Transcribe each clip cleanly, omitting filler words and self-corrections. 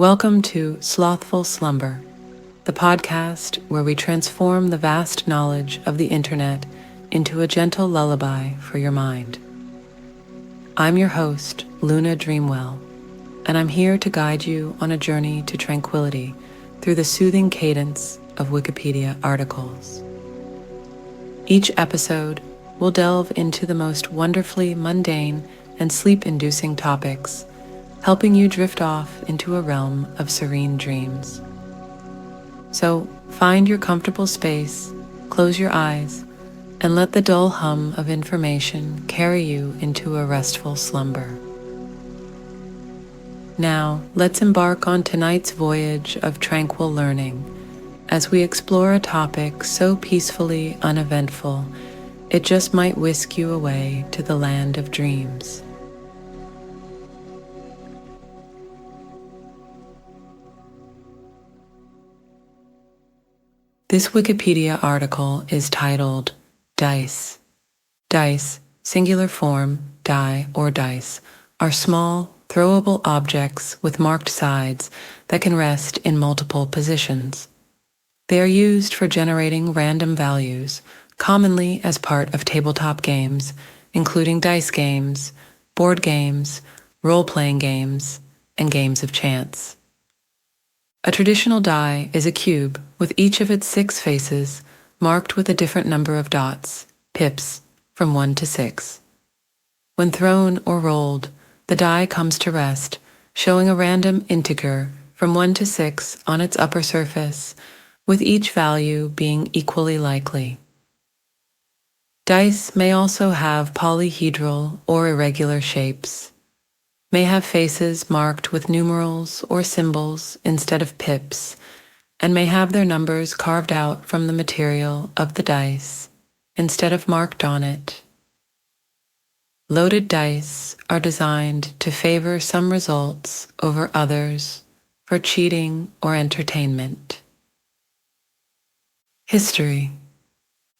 Welcome to Slothful Slumber, the podcast where we transform the vast knowledge of the internet into a gentle lullaby for your mind. I'm your host, Luna Dreamwell, and I'm here to guide you on a journey to tranquility through the soothing cadence of Wikipedia articles. Each episode will delve into the most wonderfully mundane and sleep-inducing topics, helping you drift off into a realm of serene dreams. So find your comfortable space, close your eyes, and let the dull hum of information carry you into a restful slumber. Now, let's embark on tonight's voyage of tranquil learning as we explore a topic so peacefully uneventful, it just might whisk you away to the land of dreams. This Wikipedia article is titled Dice. Dice, singular form, die or dice, are small, throwable objects with marked sides that can rest in multiple positions. They are used for generating random values, commonly as part of tabletop games, including dice games, board games, role-playing games, and games of chance. A traditional die is a cube with each of its 6 faces marked with a different number of dots, pips, from 1 to 6. When thrown or rolled, the die comes to rest, showing a random integer from 1 to 6 on its upper surface, with each value being equally likely. Dice may also have polyhedral or irregular shapes, may have faces marked with numerals or symbols instead of pips, and may have their numbers carved out from the material of the dice instead of marked on it. Loaded dice are designed to favor some results over others for cheating or entertainment. History.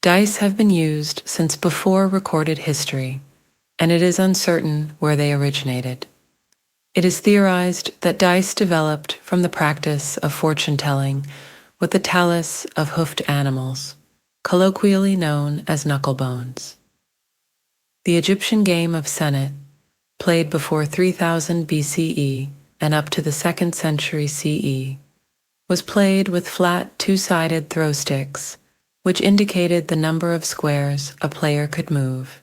Dice have been used since before recorded history, and it is uncertain where they originated. It is theorized that dice developed from the practice of fortune-telling with the talus of hoofed animals, colloquially known as knucklebones. The Egyptian game of Senet, played before 3000 BCE and up to the 2nd century CE, was played with flat two-sided throw sticks, which indicated the number of squares a player could move,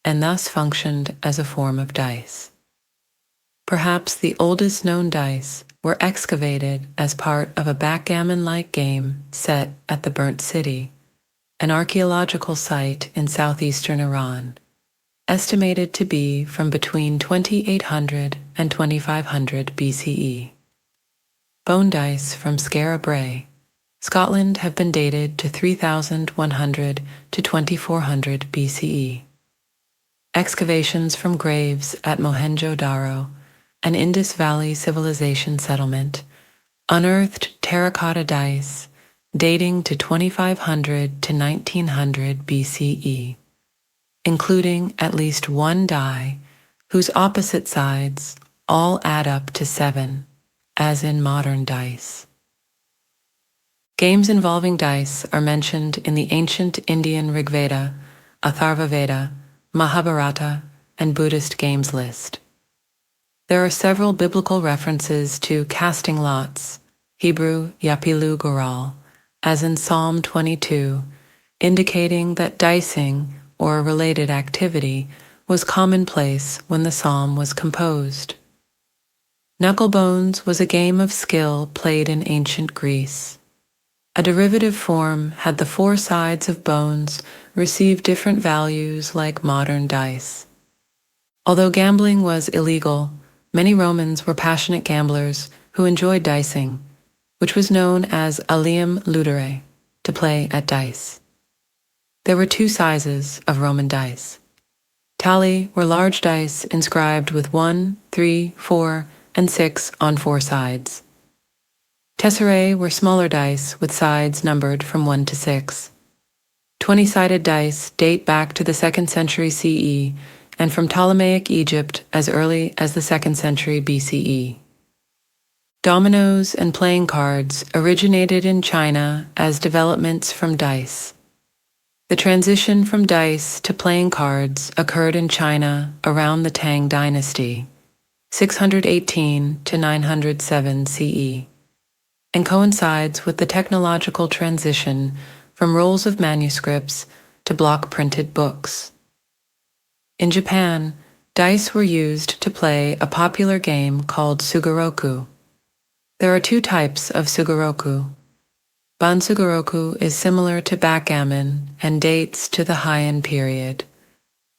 and thus functioned as a form of dice. Perhaps the oldest known dice were excavated as part of a backgammon-like game set at the Burnt City, an archaeological site in southeastern Iran, estimated to be from between 2800 and 2500 BCE. Bone dice from Skara Brae, Scotland have been dated to 3100 to 2400 BCE. Excavations from graves at Mohenjo-Daro, an Indus Valley civilization settlement, unearthed terracotta dice dating to 2500 to 1900 BCE, including at least one die whose opposite sides all add up to 7, as in modern dice. Games involving dice are mentioned in the ancient Indian Rigveda, Atharva Veda, Mahabharata, and Buddhist games list. There are several biblical references to casting lots, Hebrew yapilu goral, as in Psalm 22, indicating that dicing or a related activity was commonplace when the psalm was composed. Knucklebones was a game of skill played in ancient Greece. A derivative form had the 4 sides of bones receive different values like modern dice. Although gambling was illegal, many Romans were passionate gamblers who enjoyed dicing, which was known as alium ludere, to play at dice. There were 2 sizes of Roman dice. Tali were large dice inscribed with 1, 3, 4, and 6 on 4 sides. Tesserae were smaller dice with sides numbered from 1 to 6. 20-sided dice date back to the 2nd century CE and from Ptolemaic Egypt as early as the 2nd century BCE. Dominoes and playing cards originated in China as developments from dice. The transition from dice to playing cards occurred in China around the Tang Dynasty, 618 to 907 CE, and coincides with the technological transition from rolls of manuscripts to block-printed books. In Japan, dice were used to play a popular game called Sugoroku. There are two types of Sugoroku. Bansugoroku is similar to backgammon and dates to the Heian period,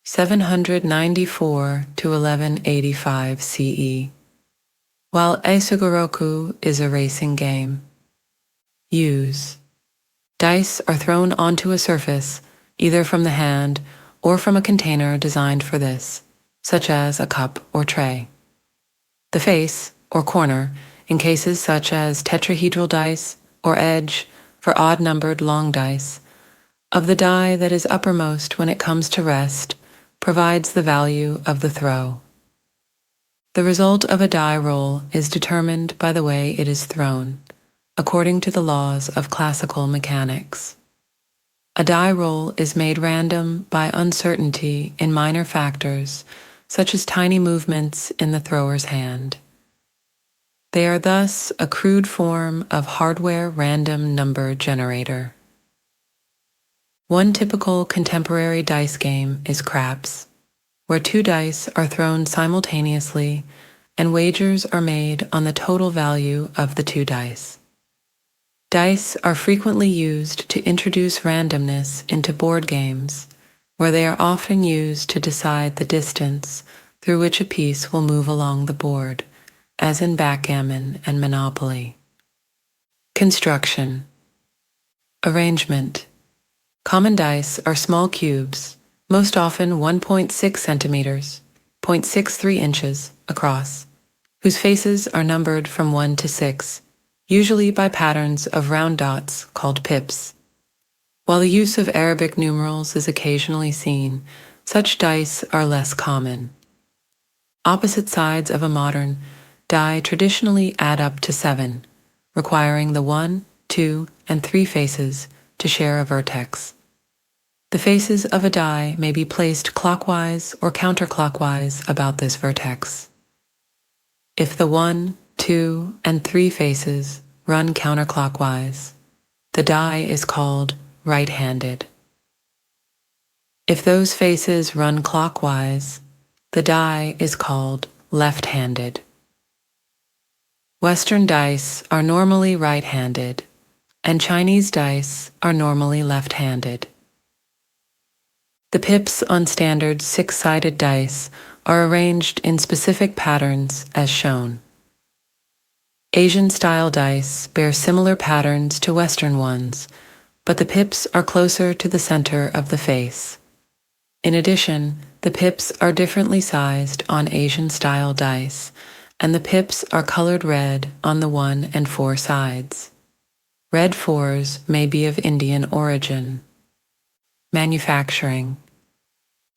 794 to 1185 CE, while Eisugoroku is a racing game. Use. Dice are thrown onto a surface, either from the hand or from a container designed for this, such as a cup or tray. The face, or corner, in cases such as tetrahedral dice or edge for odd-numbered long dice, of the die that is uppermost when it comes to rest provides the value of the throw. The result of a die roll is determined by the way it is thrown, according to the laws of classical mechanics. A die roll is made random by uncertainty in minor factors, such as tiny movements in the thrower's hand. They are thus a crude form of hardware random number generator. One typical contemporary dice game is craps, where two dice are thrown simultaneously and wagers are made on the total value of the two dice. Dice are frequently used to introduce randomness into board games, where they are often used to decide the distance through which a piece will move along the board, as in backgammon and Monopoly. Construction. Arrangement. Common dice are small cubes, most often 1.6 centimeters, 0.63 inches across, whose faces are numbered from 1 to 6, usually by patterns of round dots called pips. While the use of Arabic numerals is occasionally seen, such dice are less common. Opposite sides of a modern die traditionally add up to 7, requiring the 1, 2, and 3 faces to share a vertex. The faces of a die may be placed clockwise or counterclockwise about this vertex. If the 1, 2, and 3 faces run counterclockwise, the die is called right-handed. If those faces run clockwise, the die is called left-handed. Western dice are normally right-handed, and Chinese dice are normally left-handed. The pips on standard 6-sided dice are arranged in specific patterns as shown. Asian-style dice bear similar patterns to Western ones, but the pips are closer to the center of the face. In addition, the pips are differently sized on Asian-style dice, and the pips are colored red on the 1 and 4 sides. Red 4s may be of Indian origin. Manufacturing.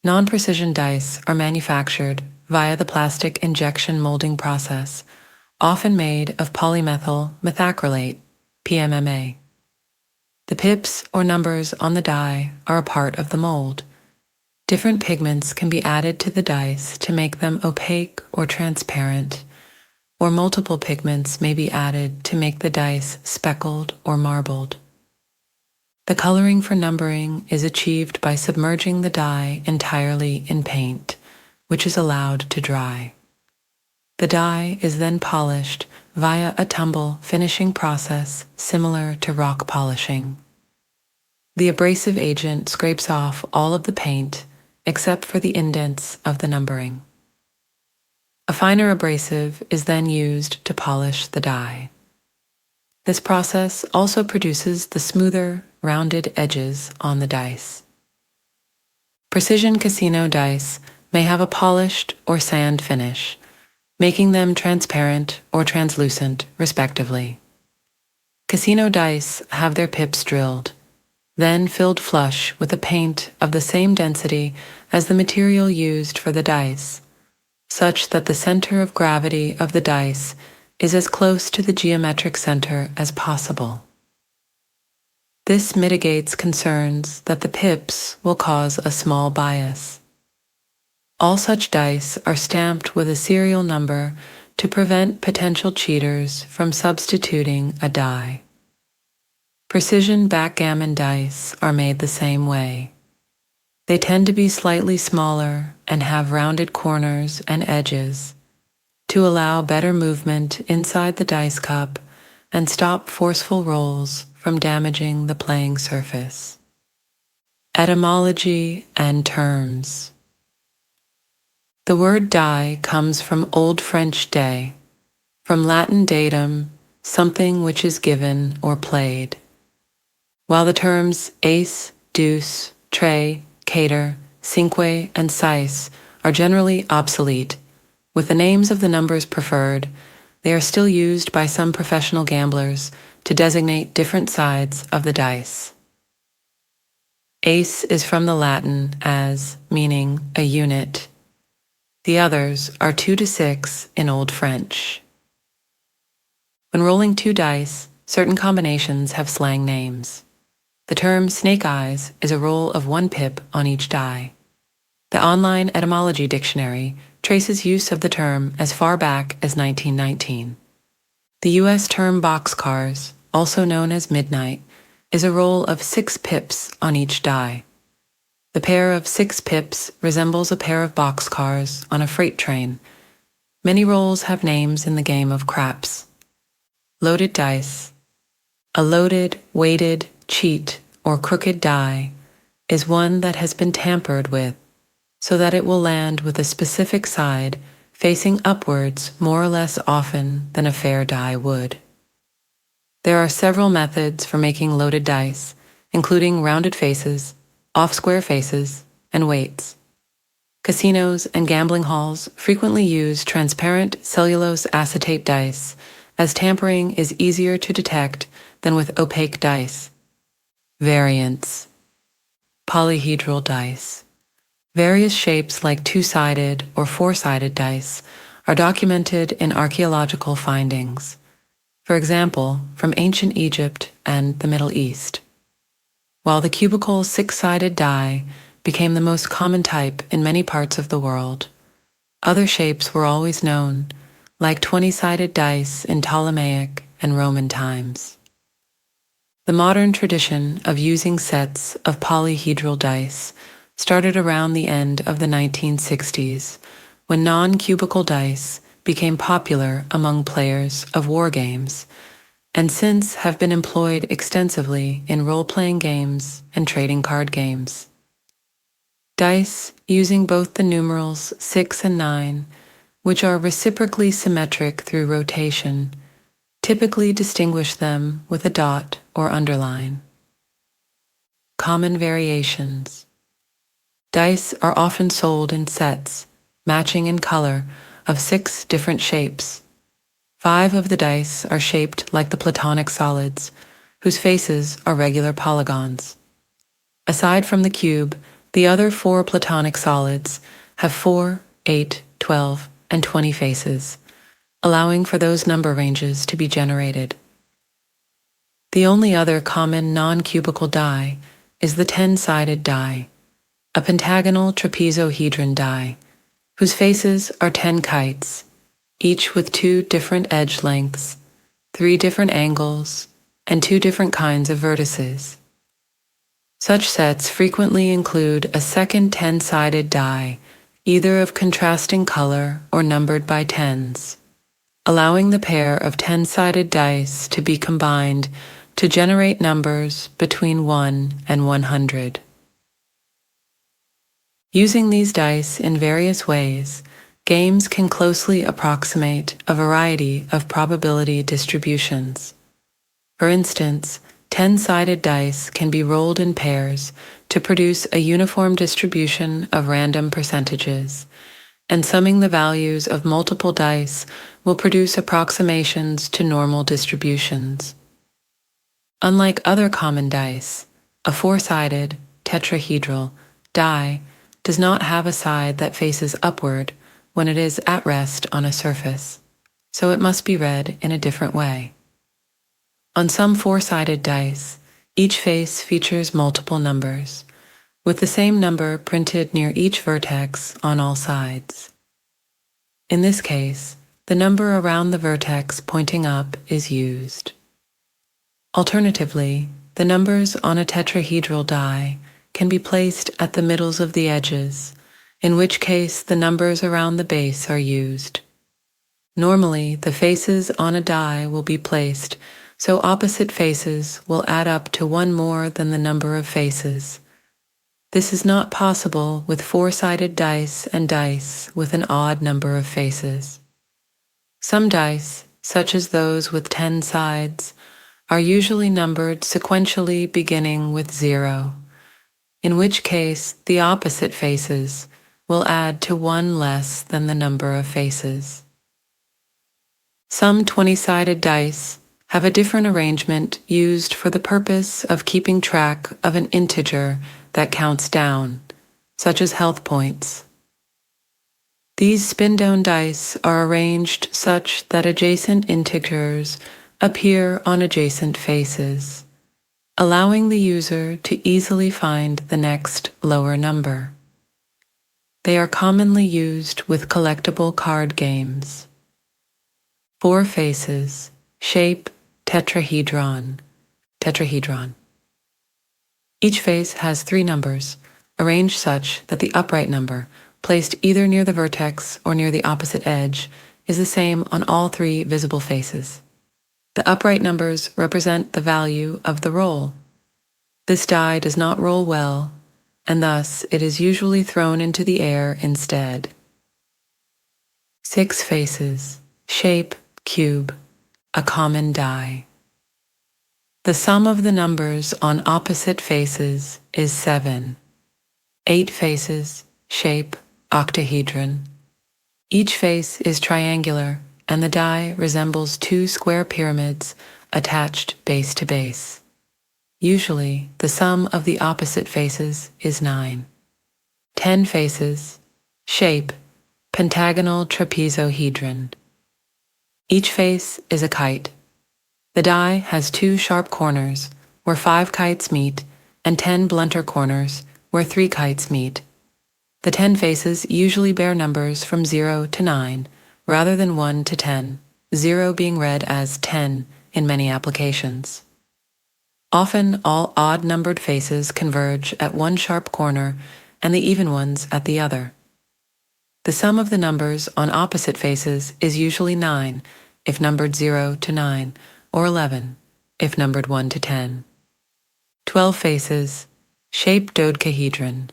Non-precision dice are manufactured via the plastic injection molding process, often made of polymethyl methacrylate, PMMA. The pips or numbers on the die are a part of the mold. Different pigments can be added to the dice to make them opaque or transparent, or multiple pigments may be added to make the dice speckled or marbled. The coloring for numbering is achieved by submerging the die entirely in paint, which is allowed to dry. The die is then polished via a tumble finishing process similar to rock polishing. The abrasive agent scrapes off all of the paint except for the indents of the numbering. A finer abrasive is then used to polish the die. This process also produces the smoother, rounded edges on the dice. Precision casino dice may have a polished or sand finish, making them transparent or translucent, respectively. Casino dice have their pips drilled, then filled flush with a paint of the same density as the material used for the dice, such that the center of gravity of the dice is as close to the geometric center as possible. This mitigates concerns that the pips will cause a small bias. All such dice are stamped with a serial number to prevent potential cheaters from substituting a die. Precision backgammon dice are made the same way. They tend to be slightly smaller and have rounded corners and edges to allow better movement inside the dice cup and stop forceful rolls from damaging the playing surface. Etymology and terms. The word die comes from Old French day, from Latin datum, something which is given or played. While the terms ace, deuce, tre, cater, cinque, and sice are generally obsolete, with the names of the numbers preferred, they are still used by some professional gamblers to designate different sides of the dice. Ace is from the Latin as meaning a unit. The others are 2 to 6 in Old French. When rolling 2 dice, certain combinations have slang names. The term snake eyes is a roll of 1 pip on each die. The online etymology dictionary traces use of the term as far back as 1919. The U.S. term boxcars, also known as midnight, is a roll of 6 pips on each die. The pair of 6 pips resembles a pair of boxcars on a freight train. Many rolls have names in the game of craps. Loaded dice. A loaded, weighted, cheat, or crooked die is one that has been tampered with so that it will land with a specific side facing upwards more or less often than a fair die would. There are several methods for making loaded dice, including rounded faces, off-square faces, and weights. Casinos and gambling halls frequently use transparent cellulose acetate dice, as tampering is easier to detect than with opaque dice. Variants. Polyhedral dice. Various shapes like 2-sided or 4-sided dice are documented in archaeological findings, for example, from ancient Egypt and the Middle East. While the cubical 6-sided die became the most common type in many parts of the world, other shapes were always known, like 20-sided dice in Ptolemaic and Roman times. The modern tradition of using sets of polyhedral dice started around the end of the 1960s, when non-cubical dice became popular among players of war games, and since have been employed extensively in role-playing games and trading card games. Dice using both the numerals 6 and 9, which are reciprocally symmetric through rotation, typically distinguish them with a dot or underline. Common variations. Dice are often sold in sets, matching in color, of 6 different shapes. 5 of the dice are shaped like the Platonic solids, whose faces are regular polygons. Aside from the cube, the other 4 Platonic solids have 4, 8, 12, and 20 faces, allowing for those number ranges to be generated. The only other common non-cubical die is the 10-sided die, a pentagonal trapezohedron die, whose faces are 10 kites, each with 2 different edge lengths, 3 different angles, and 2 different kinds of vertices. Such sets frequently include a second 10-sided die, either of contrasting color or numbered by tens, allowing the pair of 10-sided dice to be combined to generate numbers between 1 and 100. Using these dice in various ways, games can closely approximate a variety of probability distributions. For instance, 10-sided dice can be rolled in pairs to produce a uniform distribution of random percentages, and summing the values of multiple dice will produce approximations to normal distributions. Unlike other common dice, a 4-sided, tetrahedral, die does not have a side that faces upward when it is at rest on a surface. so it must be read in a different way. On some four-sided dice, each face features multiple numbers, with the same number printed near each vertex on all sides. In this case, the number around the vertex pointing up is used. Alternatively, the numbers on a tetrahedral die can be placed at the middles of the edges, in which case the numbers around the base are used. Normally, the faces on a die will be placed so opposite faces will add up to one more than the number of faces. This is not possible with four-sided dice and dice with an odd number of faces. Some dice, such as those with 10 sides, are usually numbered sequentially beginning with 0, in which case the opposite faces will add to one less than the number of faces. Some 20-sided dice have a different arrangement used for the purpose of keeping track of an integer that counts down, such as health points. These spin-down dice are arranged such that adjacent integers appear on adjacent faces, allowing the user to easily find the next lower number. They are commonly used with collectible card games. Four faces, shape, tetrahedron. Each face has 3 numbers, arranged such that the upright number, placed either near the vertex or near the opposite edge, is the same on all 3 visible faces. The upright numbers represent the value of the roll. This die does not roll well, and thus it is usually thrown into the air instead. 6 faces, shape, cube, a common die. The sum of the numbers on opposite faces is 7. 8 faces, shape, octahedron. Each face is triangular, and the die resembles 2 square pyramids attached base to base. Usually, the sum of the opposite faces is 9. 10 faces, shape, pentagonal trapezohedron. Each face is a kite. The die has 2 sharp corners, where 5 kites meet, and 10 blunter corners, where 3 kites meet. The 10 faces usually bear numbers from 0 to 9, rather than 1 to 10, 0 being read as 10 in many applications. Often, all odd-numbered faces converge at one sharp corner and the even ones at the other. The sum of the numbers on opposite faces is usually 9, if numbered 0 to 9, or 11, if numbered 1 to 10. 12 faces, shape dodecahedron.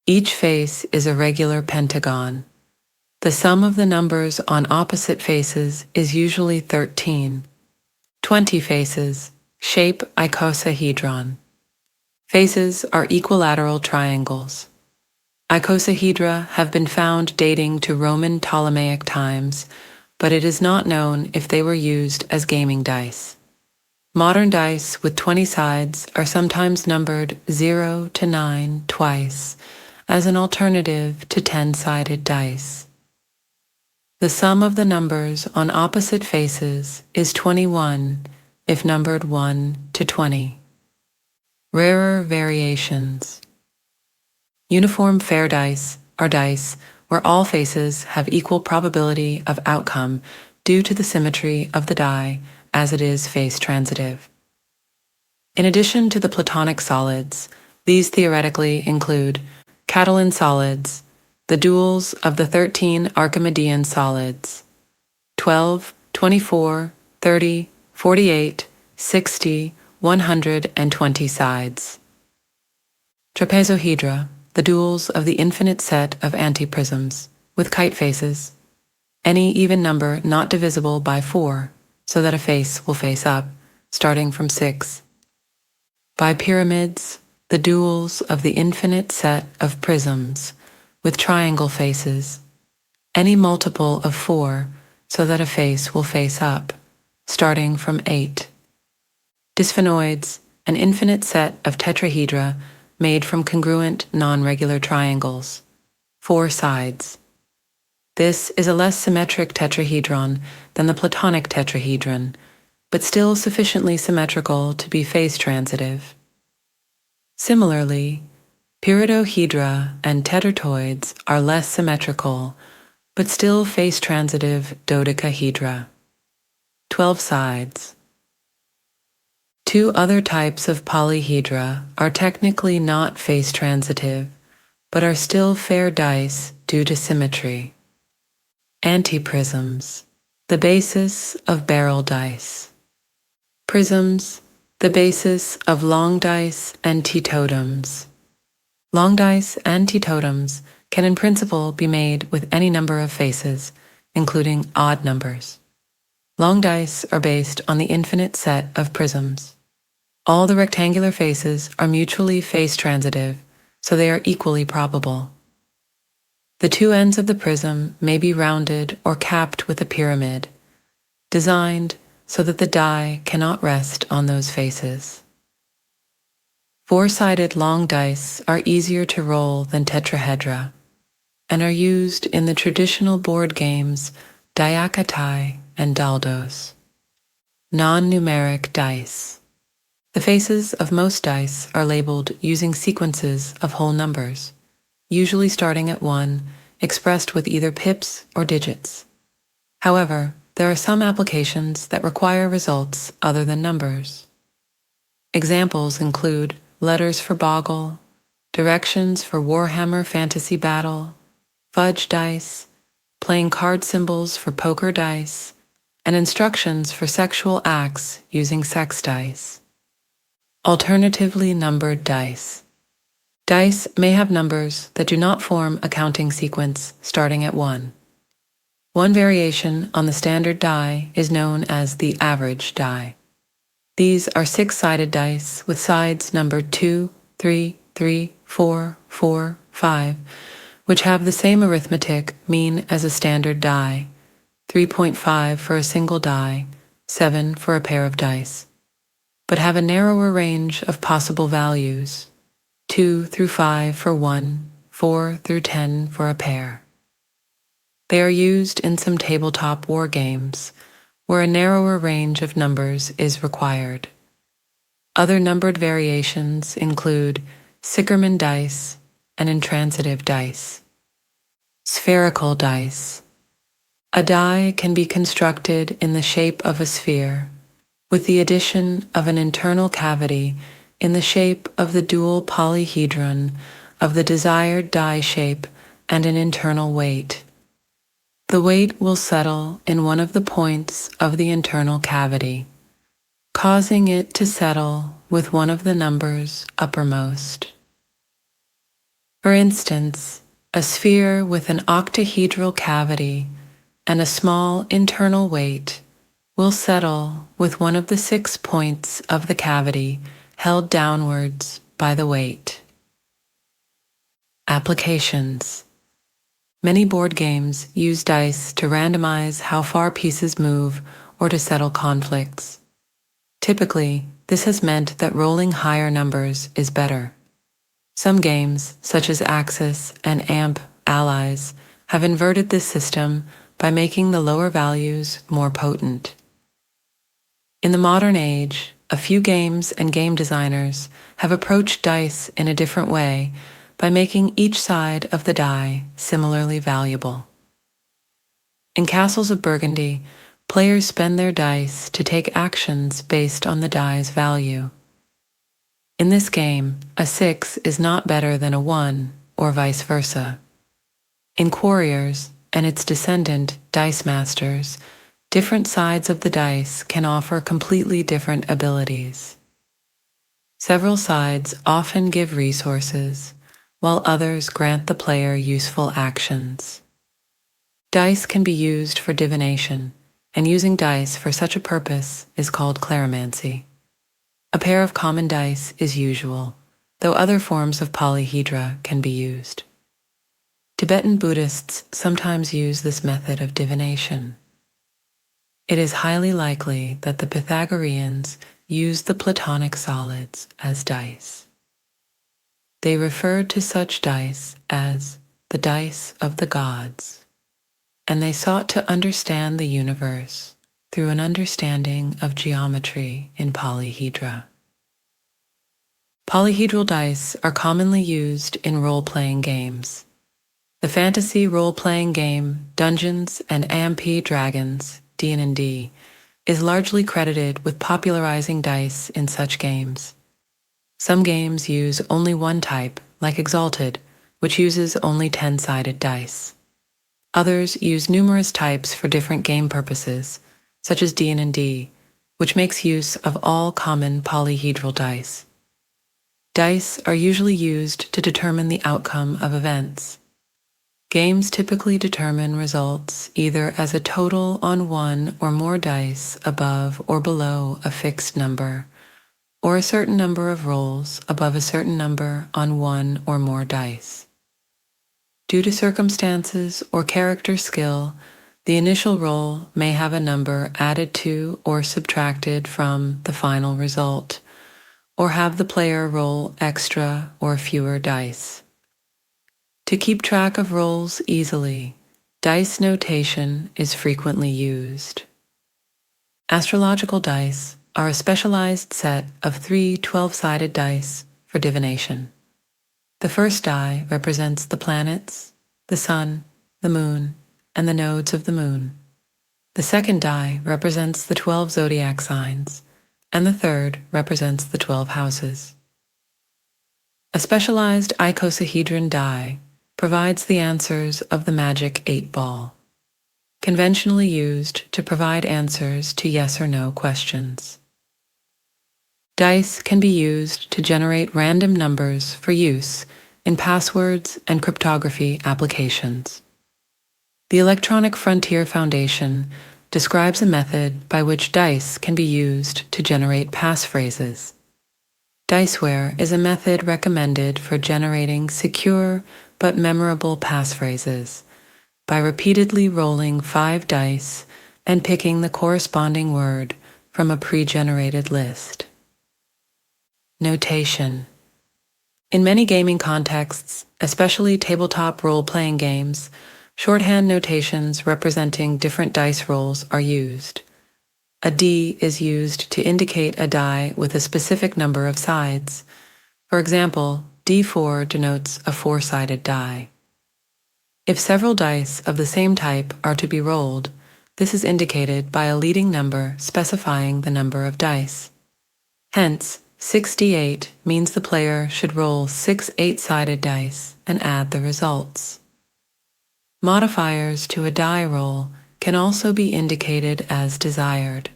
Each face is a regular pentagon. The sum of the numbers on opposite faces is usually 13. 20 faces, shape icosahedron. Faces are equilateral triangles. Icosahedra have been found dating to Roman Ptolemaic times, but it is not known if they were used as gaming dice. Modern dice with 20 sides are sometimes numbered 0 to 9 twice, as an alternative to 10-sided dice. The sum of the numbers on opposite faces is 21, if numbered 1 to 20. Rarer variations. Uniform fair dice are dice where all faces have equal probability of outcome due to the symmetry of the die as it is face transitive. In addition to the Platonic solids, these theoretically include Catalan solids, the duals of the 13 Archimedean solids, 12, 24, 30, 48, 60, 120 sides. Trapezohedra, the duals of the infinite set of antiprisms, with kite faces, any even number not divisible by 4, so that a face will face up, starting from 6. Bipyramids, the duals of the infinite set of prisms, with triangle faces, any multiple of 4, so that a face will face up, starting from 8. Dysphenoids, an infinite set of tetrahedra made from congruent non-regular triangles, 4 sides. This is a less symmetric tetrahedron than the Platonic tetrahedron, but still sufficiently symmetrical to be phase-transitive. Similarly, pyridohedra and tetratoids are less symmetrical, but still phase-transitive dodecahedra. 12 sides. Two other types of polyhedra are technically not phase-transitive, but are still fair dice due to symmetry. Antiprisms, the basis of barrel dice. Prisms, the basis of long dice and teetotums. Long dice and teetotums can in principle be made with any number of faces, including odd numbers. Long dice are based on the infinite set of prisms. All the rectangular faces are mutually phase-transitive, so they are equally probable. The two ends of the prism may be rounded or capped with a pyramid, designed so that the die cannot rest on those faces. Four-sided long dice are easier to roll than tetrahedra, and are used in the traditional board games Diakatai and Daldos. Non-numeric dice. The faces of most dice are labeled using sequences of whole numbers, usually starting at 1, expressed with either pips or digits. However, there are some applications that require results other than numbers. Examples include letters for Boggle, directions for Warhammer Fantasy Battle, fudge dice, playing card symbols for poker dice, and instructions for sexual acts using sex dice. Alternatively numbered dice. Dice may have numbers that do not form a counting sequence starting at 1. One variation on the standard die is known as the average die. These are 6-sided dice with sides numbered 2, 3, 3, 4, 4, 5, which have the same arithmetic mean as a standard die, 3.5 for a single die, 7 for a pair of dice, but have a narrower range of possible values, 2 through 5 for one, 4 through 10 for a pair. They are used in some tabletop war games, where a narrower range of numbers is required. Other numbered variations include Sickerman dice and intransitive dice. Spherical dice. A die can be constructed in the shape of a sphere, with the addition of an internal cavity in the shape of the dual polyhedron of the desired die shape and an internal weight. The weight will settle in one of the points of the internal cavity, causing it to settle with one of the numbers uppermost. For instance, a sphere with an octahedral cavity and a small internal weight will settle with one of the 6 points of the cavity held downwards by the weight. Applications. Many board games use dice to randomize how far pieces move or to settle conflicts. Typically, this has meant that rolling higher numbers is better. Some games, such as Axis and Amp Allies, have inverted this system by making the lower values more potent. In the modern age, a few games and game designers have approached dice in a different way by making each side of the die similarly valuable. In Castles of Burgundy, players spend their dice to take actions based on the die's value. In this game, a 6 is not better than a 1, or vice versa. In Quarriors and its descendant, Dice Masters, different sides of the dice can offer completely different abilities. Several sides often give resources, while others grant the player useful actions. Dice can be used for divination, and using dice for such a purpose is called clarimancy. A pair of common dice is usual, though other forms of polyhedra can be used. Tibetan Buddhists sometimes use this method of divination. It is highly likely that the Pythagoreans used the Platonic solids as dice. They referred to such dice as the dice of the gods. and they sought to understand the universe through an understanding of geometry in polyhedra. Polyhedral dice are commonly used in role-playing games. The fantasy role-playing game Dungeons & Dragons, D&D, is largely credited with popularizing dice in such games. Some games use only one type, like Exalted, which uses only 10-sided dice. Others use numerous types for different game purposes, such as D&D, which makes use of all common polyhedral dice. Dice are usually used to determine the outcome of events. Games typically determine results either as a total on one or more dice above or below a fixed number, or a certain number of rolls above a certain number on one or more dice. Due to circumstances or character skill, the initial roll may have a number added to or subtracted from the final result, or have the player roll extra or fewer dice. To keep track of rolls easily, dice notation is frequently used. Astrological dice are a specialized set of 3 12-sided dice for divination. The first die represents the planets, the sun, the moon, and the nodes of the moon. The second die represents the 12 zodiac signs, and the third represents the 12 houses. A specialized icosahedron die provides the answers of the magic 8-ball, conventionally used to provide answers to yes or no questions. Dice can be used to generate random numbers for use in passwords and cryptography applications. The Electronic Frontier Foundation describes a method by which dice can be used to generate passphrases. Diceware is a method recommended for generating secure but memorable passphrases by repeatedly rolling 5 dice and picking the corresponding word from a pre-generated list. Notation. In many gaming contexts, especially tabletop role-playing games, shorthand notations representing different dice rolls are used. A D is used to indicate a die with a specific number of sides. For example, D4 denotes a 4-sided die. If several dice of the same type are to be rolled, this is indicated by a leading number specifying the number of dice. Hence, 6d8 means the player should roll 6 8-sided dice and add the results. Modifiers to a die roll can also be indicated as desired.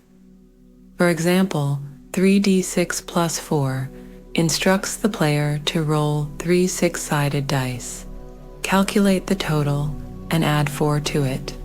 For example, 3d6 plus 4 instructs the player to roll 3 6-sided dice, calculate the total, and add 4 to it.